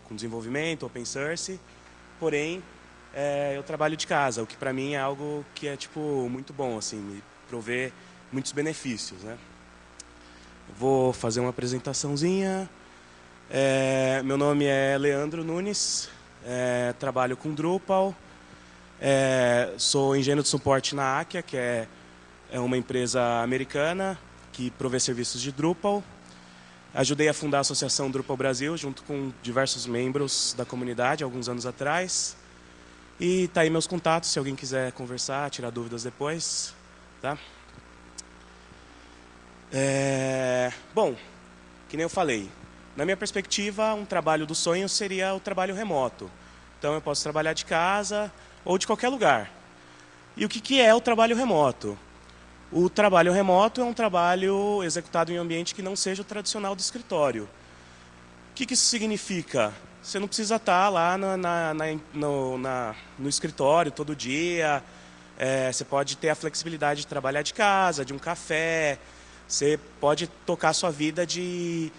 com desenvolvimento, open source, porém eu trabalho de casa, o que para mim é algo que é tipo muito bom, assim, me provê muitos benefícios, né? Vou fazer uma apresentaçãozinha. Meu nome é Leandro Nunes, trabalho com Drupal, sou engenheiro de suporte na Akia, que é uma empresa americana que provê serviços de Drupal. Ajudei a fundar a Associação Drupal Brasil, junto com diversos membros da comunidade, alguns anos atrás. E tá aí meus contatos, se alguém quiser conversar, tirar dúvidas depois. Tá? Bom, que nem eu falei, na minha perspectiva, um trabalho dos sonhos seria o trabalho remoto. Então eu posso trabalhar de casa ou de qualquer lugar. E o que é o trabalho remoto? O trabalho remoto é um trabalho executado em um ambiente que não seja o tradicional do escritório. O que isso significa? Você não precisa estar lá no escritório todo dia. Você pode ter a flexibilidade de trabalhar de casa, de um café. Você pode tocar a sua vida de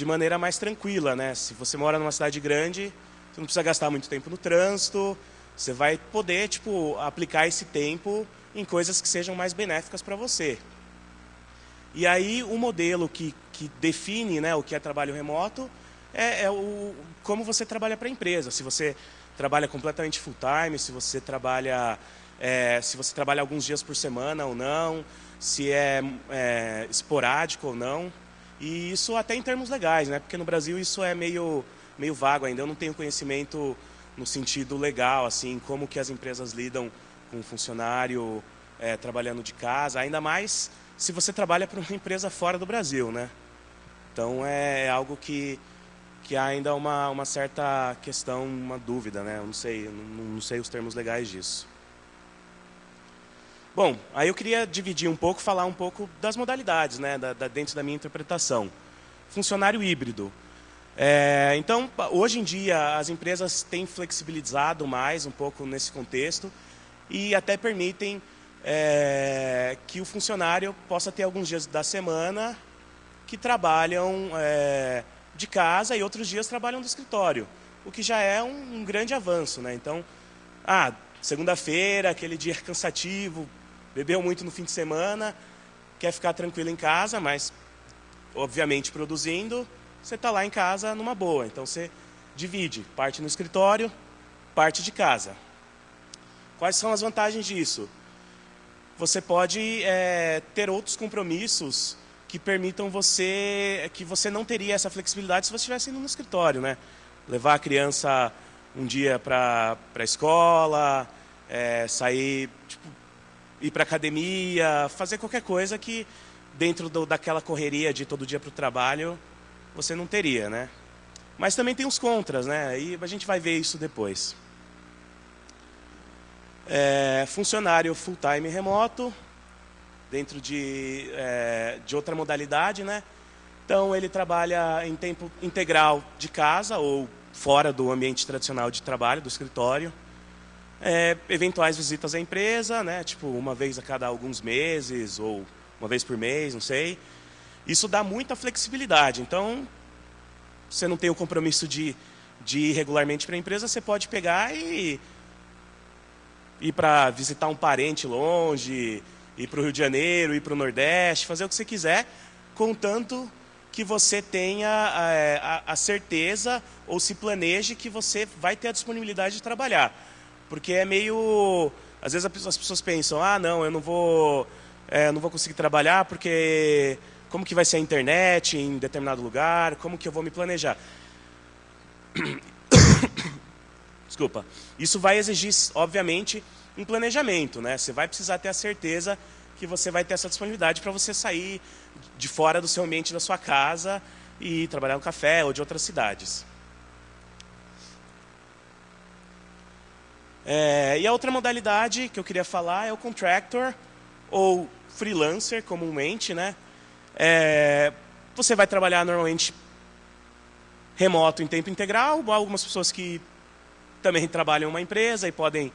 maneira mais tranquila, né? Se você mora numa cidade grande, você não precisa gastar muito tempo no trânsito. Você vai poder, aplicar esse tempo em coisas que sejam mais benéficas para você. E aí o modelo que define, né, o que é trabalho remoto como você trabalha para a empresa. Se você trabalha completamente full time, se você trabalha alguns dias por semana ou não, se é esporádico ou não. E isso até em termos legais, né? Porque no Brasil isso é meio vago ainda. Eu não tenho conhecimento no sentido legal, assim, como que as empresas lidam com um funcionário trabalhando de casa, ainda mais se você trabalha para uma empresa fora do Brasil, né? Então é algo que há ainda uma certa questão, uma dúvida, né? Eu não sei os termos legais disso. Bom, aí eu queria dividir um pouco, falar um pouco das modalidades, né? Dentro da minha interpretação. Funcionário híbrido. Então, hoje em dia, as empresas têm flexibilizado mais um pouco nesse contexto e até permitem que o funcionário possa ter alguns dias da semana que trabalham de casa e outros dias trabalham do escritório, o que já é um grande avanço, né? Então, segunda-feira, aquele dia cansativo, bebeu muito no fim de semana, quer ficar tranquilo em casa, mas, obviamente, produzindo, você está lá em casa numa boa. Então, você divide, parte no escritório, parte de casa. Quais são as vantagens disso? Você pode ter outros compromissos que permitam que você não teria essa flexibilidade se você estivesse indo no escritório, né? Levar a criança um dia para a escola, sair, ir para a academia, fazer qualquer coisa que dentro daquela correria de todo dia para o trabalho você não teria, né? Mas também tem os contras, né? E a gente vai ver isso depois. Funcionário full-time remoto, dentro de outra modalidade, né? Então, ele trabalha em tempo integral de casa ou fora do ambiente tradicional de trabalho, do escritório. Eventuais visitas à empresa, né? Tipo, uma vez a cada alguns meses ou uma vez por mês, não sei. Isso dá muita flexibilidade. Então, você não tem o compromisso de ir regularmente para a empresa, você pode pegar e ir para visitar um parente longe, ir para o Rio de Janeiro, ir para o Nordeste, fazer o que você quiser, contanto que você tenha a certeza ou se planeje que você vai ter a disponibilidade de trabalhar. Porque é meio... Às vezes as pessoas pensam, não, eu não vou conseguir trabalhar porque... Como que vai ser a internet em determinado lugar? Como que eu vou me planejar? Desculpa. Isso vai exigir, obviamente, um planejamento, né? Você vai precisar ter a certeza que você vai ter essa disponibilidade para você sair de fora do seu ambiente da sua casa e trabalhar no café ou de outras cidades. E a outra modalidade que eu queria falar é o contractor ou freelancer, comumente, né? Você vai trabalhar normalmente remoto em tempo integral, algumas pessoas que também trabalham em uma empresa e podem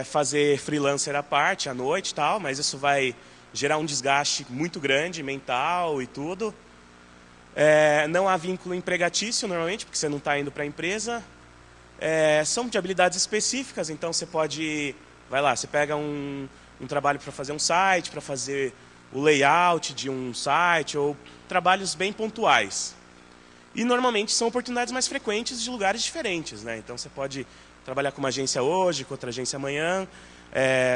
fazer freelancer à parte, à noite e tal, mas isso vai gerar um desgaste muito grande, mental e tudo. Não há vínculo empregatício, normalmente, porque você não está indo para a empresa. São de habilidades específicas, então você pode... Vai lá, você pega um trabalho para fazer um site, para fazer o layout de um site, ou trabalhos bem pontuais. E, normalmente, são oportunidades mais frequentes de lugares diferentes, né? Então, você pode trabalhar com uma agência hoje, com outra agência amanhã,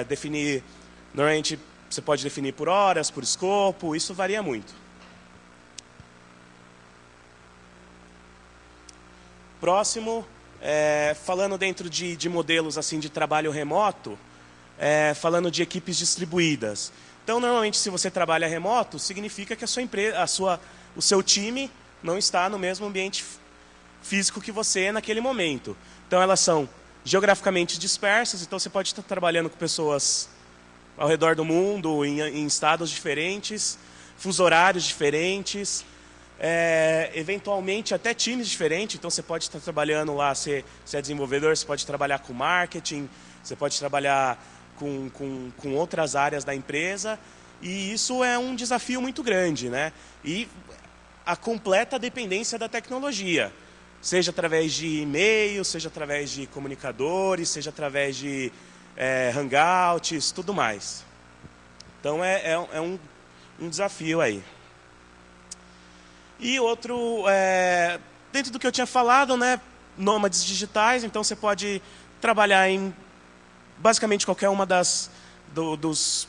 definir... Normalmente, você pode definir por horas, por escopo, isso varia muito. Próximo, falando dentro de modelos assim de trabalho remoto, falando de equipes distribuídas. Então, normalmente, se você trabalha remoto, significa que a sua empresa, o seu time não está no mesmo ambiente físico que você naquele momento. Então, elas são geograficamente dispersas, então você pode estar trabalhando com pessoas ao redor do mundo, em estados diferentes, fuso horários diferentes, eventualmente até times diferentes. Então, você pode estar trabalhando lá, se é desenvolvedor, você pode trabalhar com marketing, você pode trabalhar com outras áreas da empresa, e isso é um desafio muito grande, né? E a completa dependência da tecnologia, seja através de e-mail, seja através de comunicadores, seja através de hangouts, tudo mais. Então, é um desafio aí. E outro, dentro do que eu tinha falado, né, nômades digitais, então você pode trabalhar em basicamente qualquer uma dos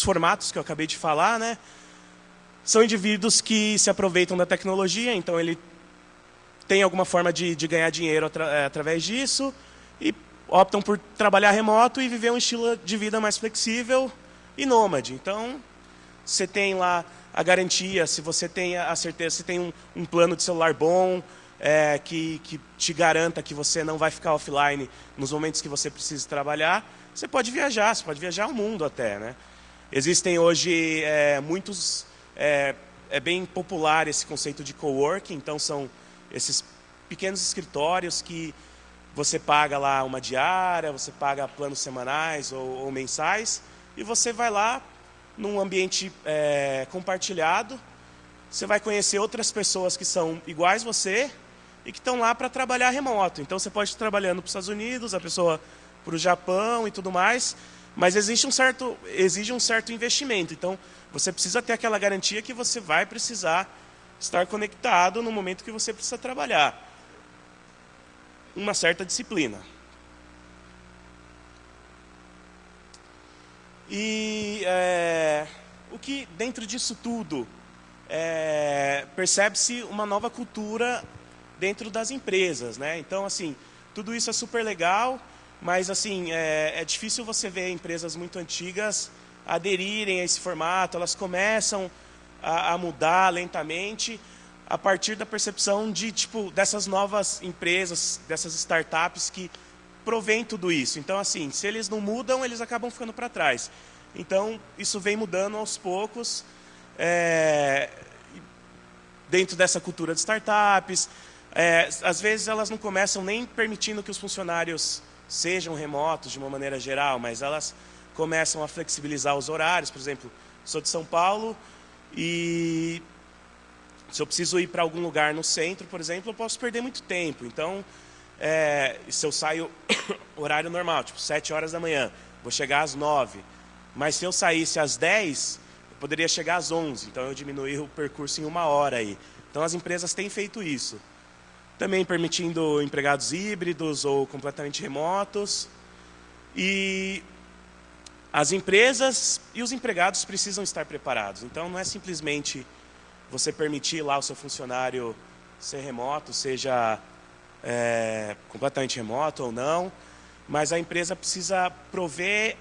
formatos que eu acabei de falar, né? São indivíduos que se aproveitam da tecnologia, então ele tem alguma forma de ganhar dinheiro através disso e optam por trabalhar remoto e viver um estilo de vida mais flexível e nômade. Então, você tem lá a garantia, se você tem a certeza, se tem um plano de celular bom, que te garanta que você não vai ficar offline nos momentos que você precisa trabalhar, você pode viajar ao mundo até, né? Existem hoje muitos... É bem popular esse conceito de coworking, então são esses pequenos escritórios que você paga lá uma diária, você paga planos semanais ou mensais, e você vai lá num ambiente compartilhado, você vai conhecer outras pessoas que são iguais a você e que estão lá para trabalhar remoto. Então, você pode estar trabalhando para os Estados Unidos, a pessoa para o Japão e tudo mais, mas exige um certo investimento. Então, você precisa ter aquela garantia que você vai precisar estar conectado no momento que você precisa trabalhar. Uma certa disciplina. E o que, dentro disso tudo, percebe-se uma nova cultura dentro das empresas, né? Então, assim, tudo isso é super legal, mas assim, é difícil você ver empresas muito antigas aderirem a esse formato. Elas começam a mudar lentamente a partir da percepção dessas novas empresas, dessas startups que provém tudo isso. Então, assim, se eles não mudam, eles acabam ficando para trás. Então, isso vem mudando aos poucos, dentro dessa cultura de startups. Às vezes, elas não começam nem permitindo que os funcionários sejam remotos de uma maneira geral, mas elas começam a flexibilizar os horários. Por exemplo, sou de São Paulo e se eu preciso ir para algum lugar no centro, por exemplo, eu posso perder muito tempo. Então, se eu saio horário normal, tipo 7 horas da manhã, vou chegar às 9. Mas se eu saísse às 10, eu poderia chegar às 11. Então, eu diminuí o percurso em 1 hora aí. Então, as empresas têm feito isso. Também permitindo empregados híbridos ou completamente remotos. E as empresas e os empregados precisam estar preparados. Então, não é simplesmente você permitir lá o seu funcionário ser remoto, seja completamente remoto ou não, mas a empresa precisa prover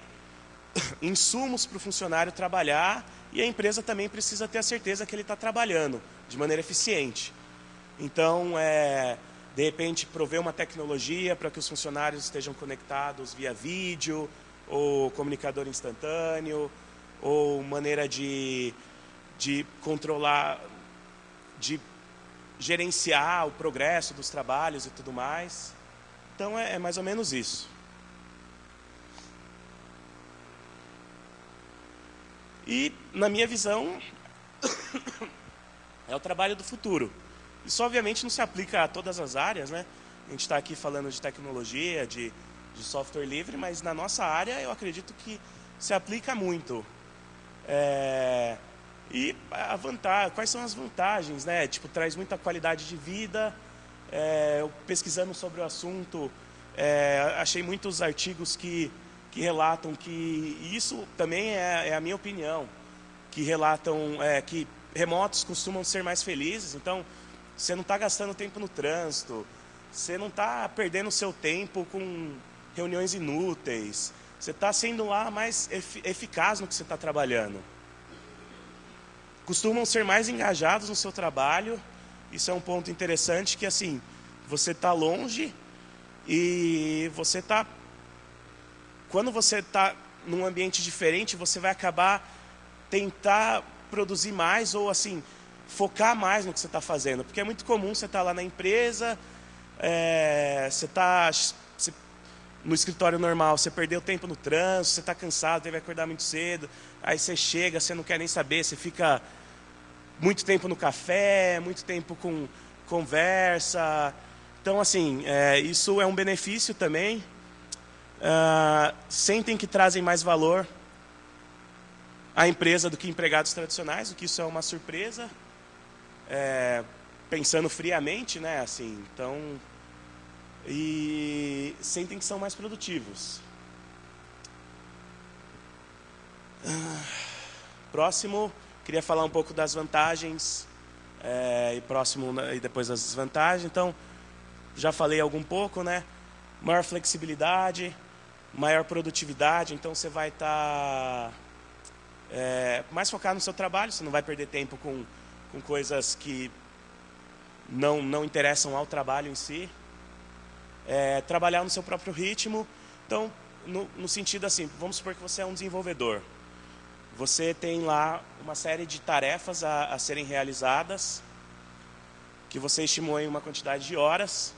insumos para o funcionário trabalhar, e a empresa também precisa ter a certeza que ele está trabalhando de maneira eficiente. Então, de repente, prover uma tecnologia para que os funcionários estejam conectados via vídeo, ou comunicador instantâneo, ou maneira de controlar, de gerenciar o progresso dos trabalhos e tudo mais. Então, é mais ou menos isso. E, na minha visão, é o trabalho do futuro. Isso, obviamente, não se aplica a todas as áreas, né? A gente está aqui falando de tecnologia, de software livre, mas na nossa área eu acredito que se aplica muito. E quais são as vantagens, né? Tipo, traz muita qualidade de vida. Eu pesquisando sobre o assunto, achei muitos artigos que relatam que isso também é a minha opinião, que relatam que remotos costumam ser mais felizes. Então, você não está gastando tempo no trânsito, você não está perdendo o seu tempo com reuniões inúteis, você está sendo lá mais eficaz no que você está trabalhando. Costumam ser mais engajados no seu trabalho. Isso é um ponto interessante, que assim, você está longe e você está... Quando você está num ambiente diferente, você vai acabar tentar produzir mais ou assim, focar mais no que você está fazendo. Porque é muito comum você estar lá na empresa, você está no escritório normal, você perdeu tempo no trânsito, você está cansado, teve que acordar muito cedo, aí você chega, você não quer nem saber, você fica muito tempo no café, muito tempo com conversa. Então, assim, isso é um benefício também. Sentem que trazem mais valor à empresa do que empregados tradicionais, o que isso é uma surpresa, pensando friamente, né? Assim, então, e sentem que são mais produtivos. Próximo, queria falar um pouco das vantagens e depois das desvantagens. Então, já falei algum pouco, né? Maior flexibilidade, maior produtividade. Então, você vai estar mais focado no seu trabalho. Você não vai perder tempo com coisas que não interessam ao trabalho em si. Trabalhar no seu próprio ritmo. Então, no sentido assim, vamos supor que você é um desenvolvedor. Você tem lá uma série de tarefas a serem realizadas, que você estimou em uma quantidade de horas.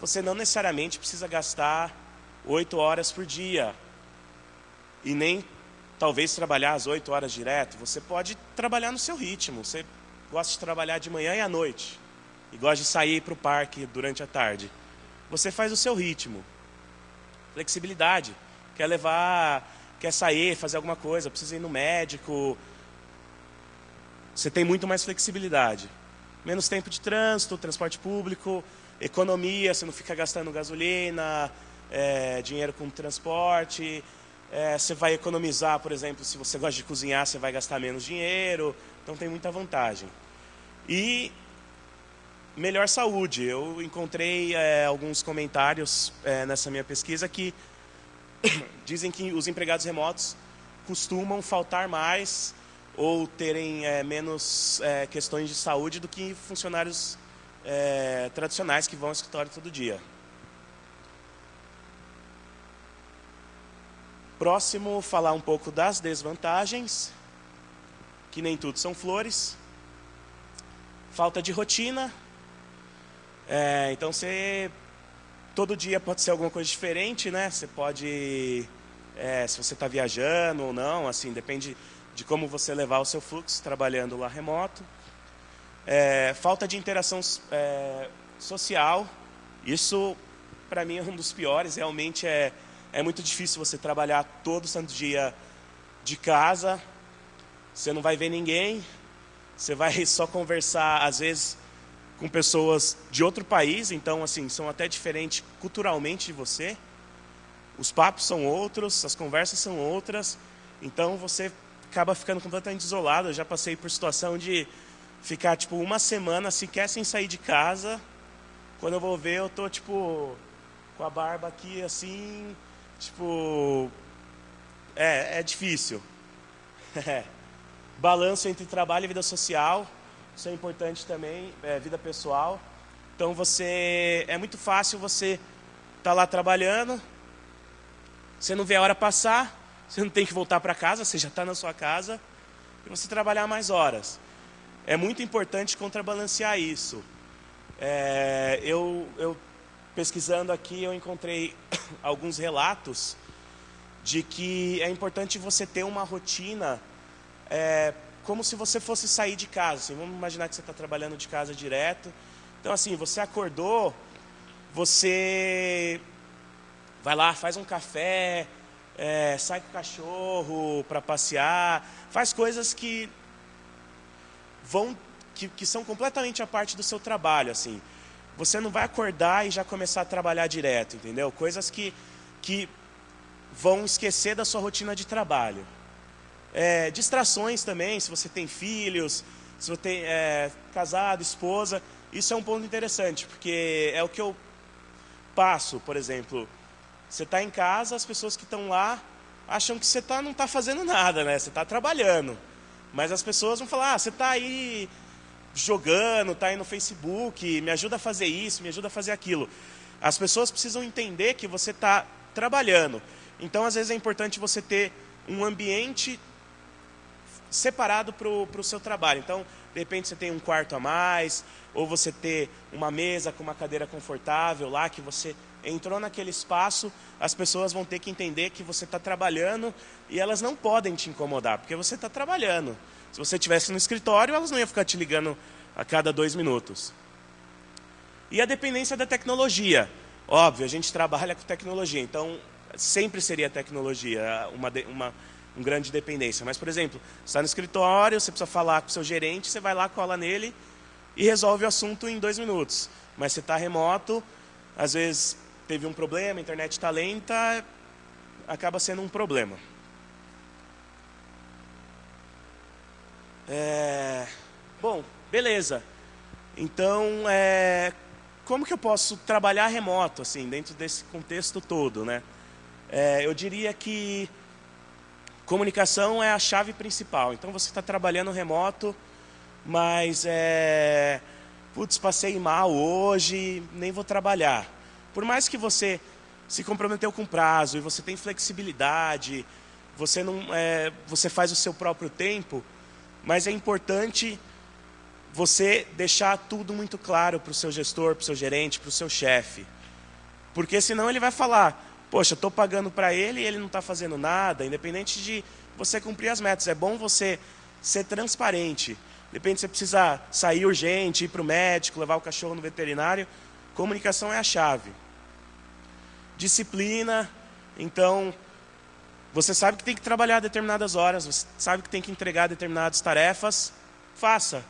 Você não necessariamente precisa gastar 8 horas por dia, e nem talvez trabalhar as 8 horas direto. Você pode trabalhar no seu ritmo. Você gosta de trabalhar de manhã e à noite, e gosta de sair para o parque durante a tarde. Você faz o seu ritmo. Flexibilidade. Quer sair, fazer alguma coisa, precisa ir no médico. Você tem muito mais flexibilidade. Menos tempo de trânsito, transporte público, economia, você não fica gastando gasolina, dinheiro com transporte. Você vai economizar, por exemplo, se você gosta de cozinhar, você vai gastar menos dinheiro. Então tem muita vantagem. E melhor saúde. Eu encontrei alguns comentários nessa minha pesquisa que dizem que os empregados remotos costumam faltar mais ou terem menos questões de saúde do que funcionários tradicionais que vão ao escritório todo dia. Próximo, falar um pouco das desvantagens, que nem tudo são flores. Falta de rotina. Então, todo dia pode ser alguma coisa diferente, né? Você pode, se você está viajando ou não, assim, depende de como você levar o seu fluxo trabalhando lá remoto. Falta de interação social. Isso, para mim, é um dos piores. Realmente é muito difícil você trabalhar todo santo dia de casa. Você não vai ver ninguém. Você vai só conversar, às vezes, com pessoas de outro país. Então, assim, são até diferentes culturalmente de você. Os papos são outros, as conversas são outras. Então, você acaba ficando completamente isolado. Eu já passei por situação de ficar, tipo, uma semana sequer sem sair de casa. Quando eu vou ver, eu tô, tipo, com a barba aqui, assim, tipo... É difícil. Balanço entre trabalho e vida social. Isso é importante também, vida pessoal. Então, é muito fácil você estar lá trabalhando, você não vê a hora passar, você não tem que voltar para casa, você já está na sua casa, e você trabalhar mais horas. É muito importante contrabalancear isso. Eu pesquisando aqui, eu encontrei alguns relatos de que é importante você ter uma rotina como se você fosse sair de casa. Assim, vamos imaginar que você está trabalhando de casa direto. Então, assim, você acordou, você vai lá, faz um café, sai com o cachorro para passear, faz coisas que são completamente a parte do seu trabalho, assim. Você não vai acordar e já começar a trabalhar direto, entendeu? Coisas que vão esquecer da sua rotina de trabalho. Distrações também, se você tem filhos, se você tem casado, esposa, isso é um ponto interessante, porque é o que eu passo, por exemplo. Você está em casa, as pessoas que estão lá acham que você não está fazendo nada, né? Você está trabalhando. Mas as pessoas vão falar, você está aí jogando, está aí no Facebook, me ajuda a fazer isso, me ajuda a fazer aquilo. As pessoas precisam entender que você está trabalhando. Então, às vezes, é importante você ter um ambiente separado para o seu trabalho. Então, de repente, você tem um quarto a mais, ou você ter uma mesa com uma cadeira confortável lá, que você entrou naquele espaço, as pessoas vão ter que entender que você está trabalhando e elas não podem te incomodar, porque você está trabalhando. Se você estivesse no escritório, elas não iam ficar te ligando a cada 2 minutos. E a dependência da tecnologia. Óbvio, a gente trabalha com tecnologia, então sempre seria tecnologia uma grande dependência. Mas, por exemplo, você está no escritório, você precisa falar com o seu gerente, você vai lá, cola nele e resolve o assunto em 2 minutos. Mas você está remoto, às vezes teve um problema, a internet está lenta, acaba sendo um problema. Bom, beleza. Então, como que eu posso trabalhar remoto, assim, dentro desse contexto todo, né? Eu diria que comunicação é a chave principal. Então, você está trabalhando remoto, mas, putz, passei mal hoje, nem vou trabalhar. Por mais que você se comprometeu com prazo e você tem flexibilidade, você faz o seu próprio tempo, mas é importante você deixar tudo muito claro para o seu gestor, para o seu gerente, para o seu chefe. Porque senão ele vai falar, poxa, eu estou pagando para ele e ele não está fazendo nada, independente de você cumprir as metas. É bom você ser transparente. De repente você precisa sair urgente, ir para o médico, levar o cachorro no veterinário. Comunicação é a chave. Disciplina, então, você sabe que tem que trabalhar determinadas horas, você sabe que tem que entregar determinadas tarefas, faça.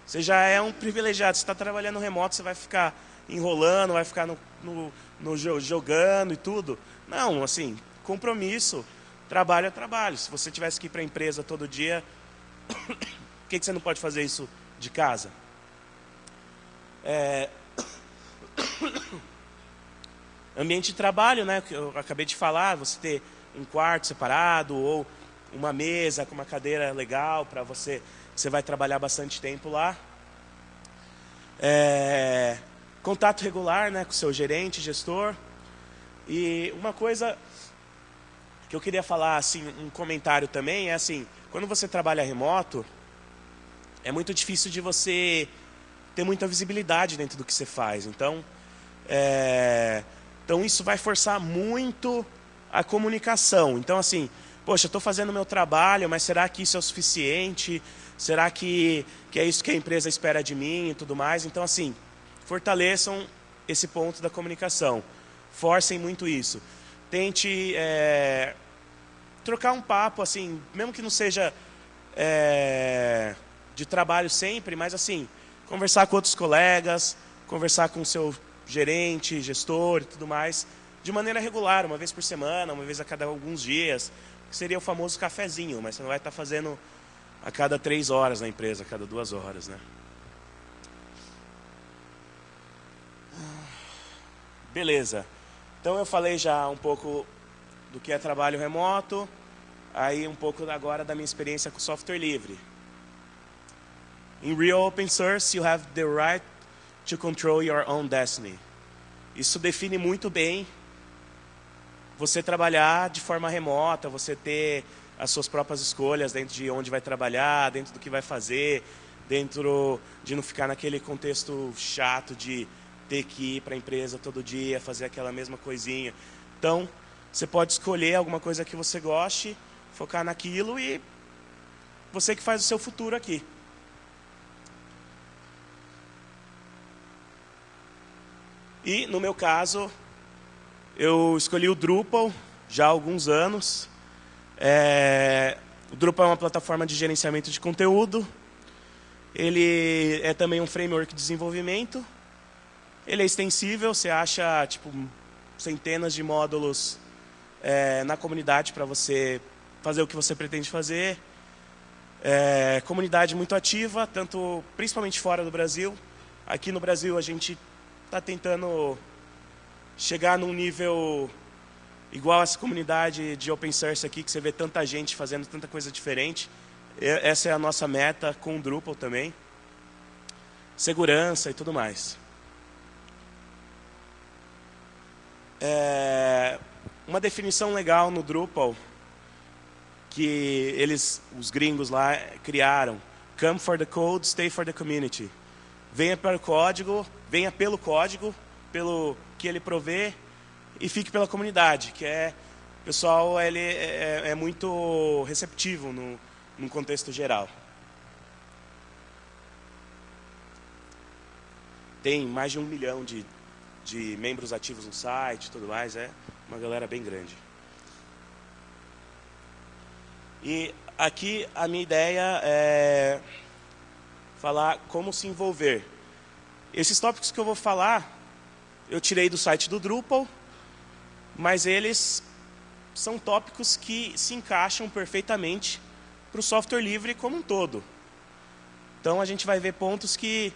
Você já é um privilegiado, você está trabalhando remoto, você vai ficar enrolando, vai ficar jogando e tudo. Não, assim, compromisso, trabalho é trabalho. Se você tivesse que ir para a empresa todo dia, por que você não pode fazer isso de casa? Ambiente de trabalho, né, que eu acabei de falar, você ter um quarto separado ou uma mesa com uma cadeira legal para você vai trabalhar bastante tempo lá. Contato regular, né, com o seu gerente, gestor. E uma coisa que eu queria falar, assim, um comentário também, é assim, quando você trabalha remoto, é muito difícil de você ter muita visibilidade dentro do que você faz. Então isso vai forçar muito a comunicação. Então, assim, poxa, eu estou fazendo o meu trabalho, mas será que isso é o suficiente? Será que é isso que a empresa espera de mim e tudo mais? Então, assim, fortaleçam esse ponto da comunicação. Forcem muito isso. Tente trocar um papo, assim, mesmo que não seja de trabalho sempre, mas, assim, conversar com outros colegas, conversar com o seu gerente, gestor e tudo mais, de maneira regular, uma vez por semana, uma vez a cada alguns dias, que seria o famoso cafezinho, mas você não vai estar fazendo a cada 3 horas na empresa, a cada 2 horas, né? Beleza. Então eu falei já um pouco do que é trabalho remoto, aí um pouco agora da minha experiência com software livre. In real open source, you have the right to control your own destiny. Isso define muito bem você trabalhar de forma remota, você ter as suas próprias escolhas dentro de onde vai trabalhar, dentro do que vai fazer, dentro de não ficar naquele contexto chato de ter que ir para a empresa todo dia, fazer aquela mesma coisinha. Então, você pode escolher alguma coisa que você goste, focar naquilo e você que faz o seu futuro aqui. E, no meu caso, eu escolhi o Drupal já há alguns anos. O Drupal é uma plataforma de gerenciamento de conteúdo. Ele é também um framework de desenvolvimento. Ele é extensível, você acha tipo, centenas de módulos na comunidade para você fazer o que você pretende fazer. Comunidade muito ativa, principalmente fora do Brasil. Aqui no Brasil a gente está tentando chegar num nível igual a essa comunidade de open source aqui, que você vê tanta gente fazendo tanta coisa diferente. Essa é a nossa meta com o Drupal também. Segurança e tudo mais. Uma definição legal no Drupal que os gringos lá criaram: come for the code, stay for the community. Venha para o código, venha pelo código, pelo que ele provê, e fique pela comunidade, que o pessoal ele é muito receptivo num contexto geral. Tem mais de 1 milhão de membros ativos no site e tudo mais, é uma galera bem grande. E aqui a minha ideia é falar como se envolver. Esses tópicos que eu vou falar, eu tirei do site do Drupal, mas eles são tópicos que se encaixam perfeitamente para o software livre como um todo. Então a gente vai ver pontos que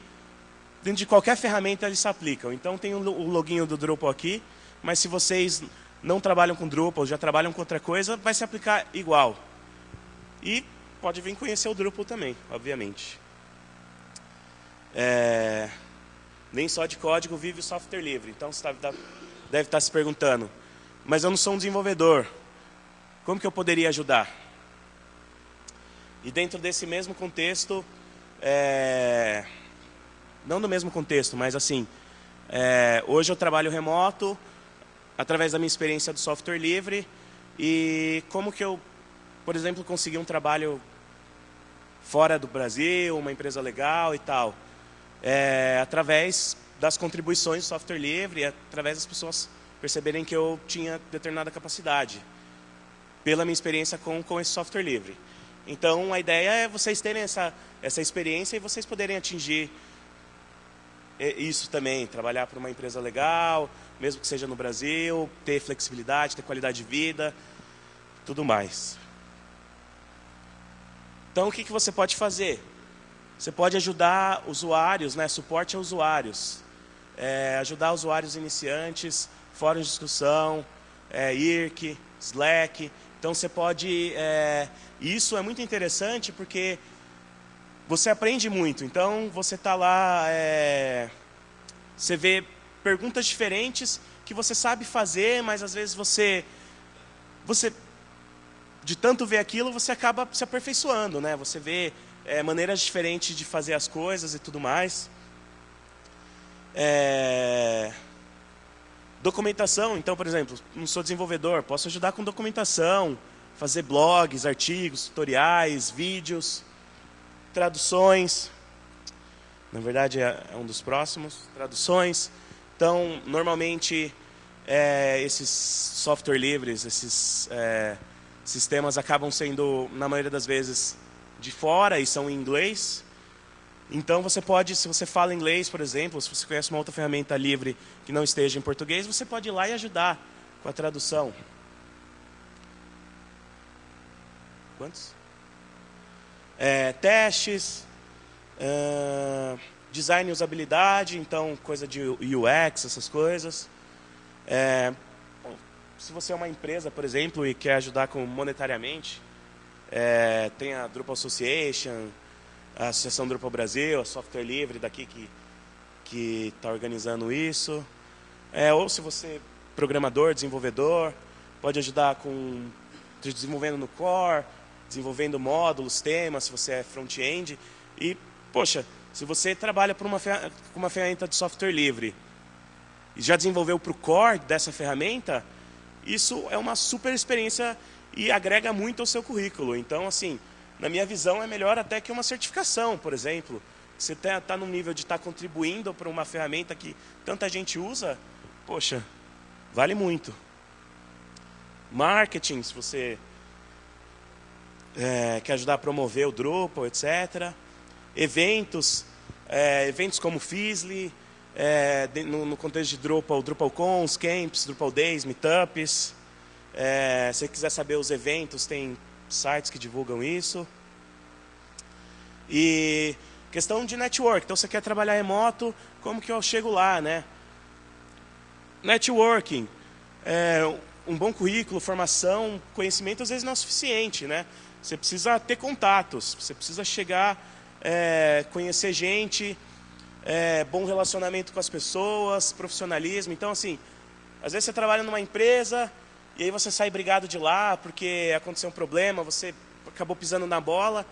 dentro de qualquer ferramenta eles se aplicam. Então tem o loginho do Drupal aqui, mas se vocês não trabalham com Drupal, já trabalham com outra coisa, vai se aplicar igual. E pode vir conhecer o Drupal também, obviamente. Nem só de código vive o software livre. Então você deve estar se perguntando, mas eu não sou um desenvolvedor, como que eu poderia ajudar? E dentro desse mesmo contexto, não no mesmo contexto, mas assim, hoje eu trabalho remoto, através da minha experiência do software livre, e como que eu, por exemplo, consegui um trabalho fora do Brasil, uma empresa legal e tal, através das contribuições do software livre, através das pessoas perceberem que eu tinha determinada capacidade, pela minha experiência com esse software livre. Então, a ideia é vocês terem essa experiência e vocês poderem atingir isso também, trabalhar para uma empresa legal, mesmo que seja no Brasil, ter flexibilidade, ter qualidade de vida, tudo mais. Então, o que você pode fazer? Você pode ajudar usuários, suporte a usuários, ajudar usuários iniciantes, fórum de discussão, IRC, Slack. Então, você pode... isso é muito interessante porque você aprende muito. Então, você está lá, você vê perguntas diferentes que você sabe fazer, mas às vezes você de tanto ver aquilo, você acaba se aperfeiçoando, né? Você vê maneiras diferentes de fazer as coisas e tudo mais. Documentação, então, por exemplo, não sou desenvolvedor, posso ajudar com documentação, fazer blogs, artigos, tutoriais, vídeos, traduções. Na verdade, é um dos próximos, traduções. Então, normalmente, esses software livres, esses sistemas acabam sendo, na maioria das vezes, de fora e são em inglês. Então, você pode, se você fala inglês, por exemplo, se você conhece uma outra ferramenta livre que não esteja em português, você pode ir lá e ajudar com a tradução. Quantos? Testes, design e usabilidade, então coisa de UX, essas coisas. Se você é uma empresa, por exemplo, e quer ajudar monetariamente, tem a Drupal Association, a Associação Drupal Brasil, a Software Livre daqui que está organizando isso. Ou se você é programador, desenvolvedor, pode ajudar desenvolvendo no core, desenvolvendo módulos, temas, se você é front-end. E, poxa, se você trabalha com uma ferramenta de software livre e já desenvolveu para o core dessa ferramenta, isso é uma super experiência e agrega muito ao seu currículo. Então, assim, na minha visão, é melhor até que uma certificação, por exemplo. Você está no nível de estar contribuindo para uma ferramenta que tanta gente usa, poxa, vale muito. Marketing, se você quer ajudar a promover o Drupal, etc. Eventos, eventos como Fizzly, no contexto de Drupal, DrupalCons, Camps, Drupal Days, Meetups. Se você quiser saber os eventos, tem sites que divulgam isso. E questão de network. Então, você quer trabalhar remoto, como que eu chego lá, né? Networking. Um bom currículo, formação, conhecimento, às vezes não é suficiente, né? Você precisa ter contatos, você precisa chegar, conhecer gente, bom relacionamento com as pessoas, profissionalismo. Então, assim, às vezes você trabalha numa empresa e aí você sai brigado de lá porque aconteceu um problema, você acabou pisando na bola.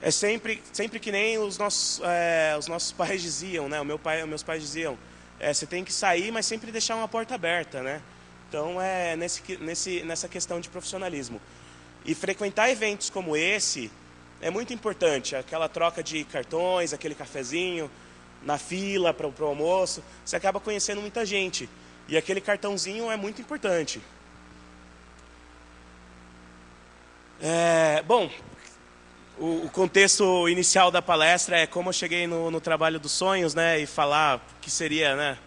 É sempre que nem os nossos pais diziam, né? Meus pais diziam, você tem que sair, mas sempre deixar uma porta aberta, né? Então, nessa questão de profissionalismo. E frequentar eventos como esse é muito importante. Aquela troca de cartões, aquele cafezinho, na fila para o almoço. Você acaba conhecendo muita gente. E aquele cartãozinho é muito importante. Bom, o contexto inicial da palestra é como eu cheguei no trabalho dos sonhos, né? E falar o que seria, né?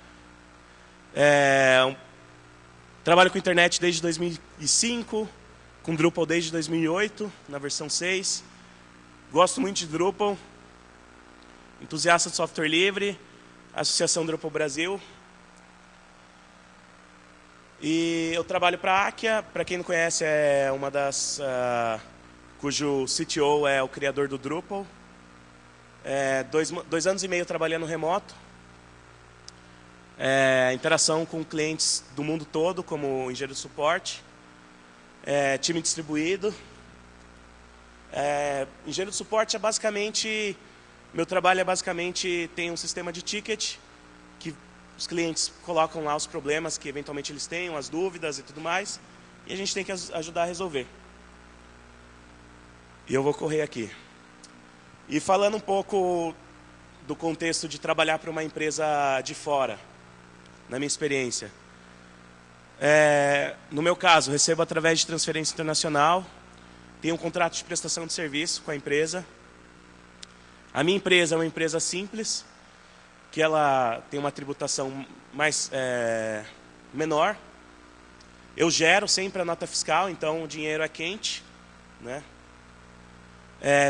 Trabalho com internet desde 2005, com Drupal desde 2008, na versão 6. Gosto muito de Drupal. Entusiasta de software livre, Associação Drupal Brasil. E eu trabalho para a Akia, para quem não conhece, é uma das... cujo CTO é o criador do Drupal. 2 anos e meio trabalhando remoto. Interação com clientes do mundo todo, como engenheiro de suporte. Time distribuído. Engenheiro de suporte é basicamente... Meu trabalho tem um sistema de ticket, que os clientes colocam lá os problemas que eventualmente eles tenham, as dúvidas e tudo mais, e a gente tem que ajudar a resolver. E eu vou correr aqui. E falando um pouco do contexto de trabalhar para uma empresa de fora, na minha experiência. No meu caso, recebo através de transferência internacional, tenho um contrato de prestação de serviço com a empresa. A minha empresa é uma empresa simples, que ela tem uma tributação menor. Eu gero sempre a nota fiscal, então o dinheiro é quente, né?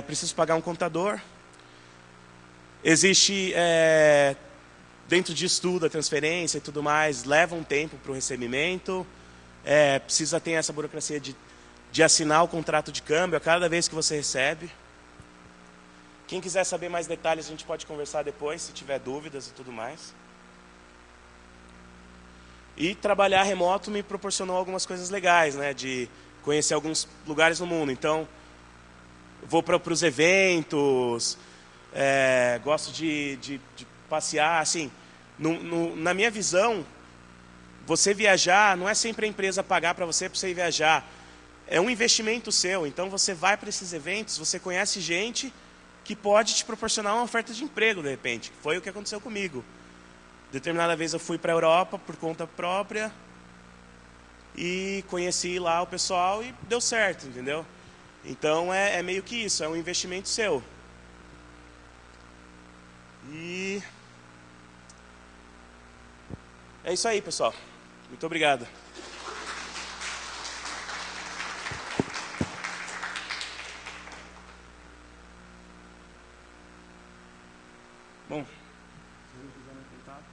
Preciso pagar um contador. Existe, dentro disso tudo, a transferência e tudo mais, leva um tempo para o recebimento. Precisa ter essa burocracia de assinar o contrato de câmbio a cada vez que você recebe. Quem quiser saber mais detalhes, a gente pode conversar depois, se tiver dúvidas e tudo mais. E trabalhar remoto me proporcionou algumas coisas legais, né? De conhecer alguns lugares no mundo. Então, vou para os eventos, gosto de passear. Assim, na minha visão, você viajar não é sempre a empresa pagar para você ir viajar. É um investimento seu. Então, você vai para esses eventos, você conhece gente que pode te proporcionar uma oferta de emprego, de repente. Foi o que aconteceu comigo. Determinada vez eu fui para a Europa por conta própria e conheci lá o pessoal e deu certo, entendeu? Então, é meio que isso, é um investimento seu. E é isso aí, pessoal. Muito obrigado. Bom, se não quiser meu contato...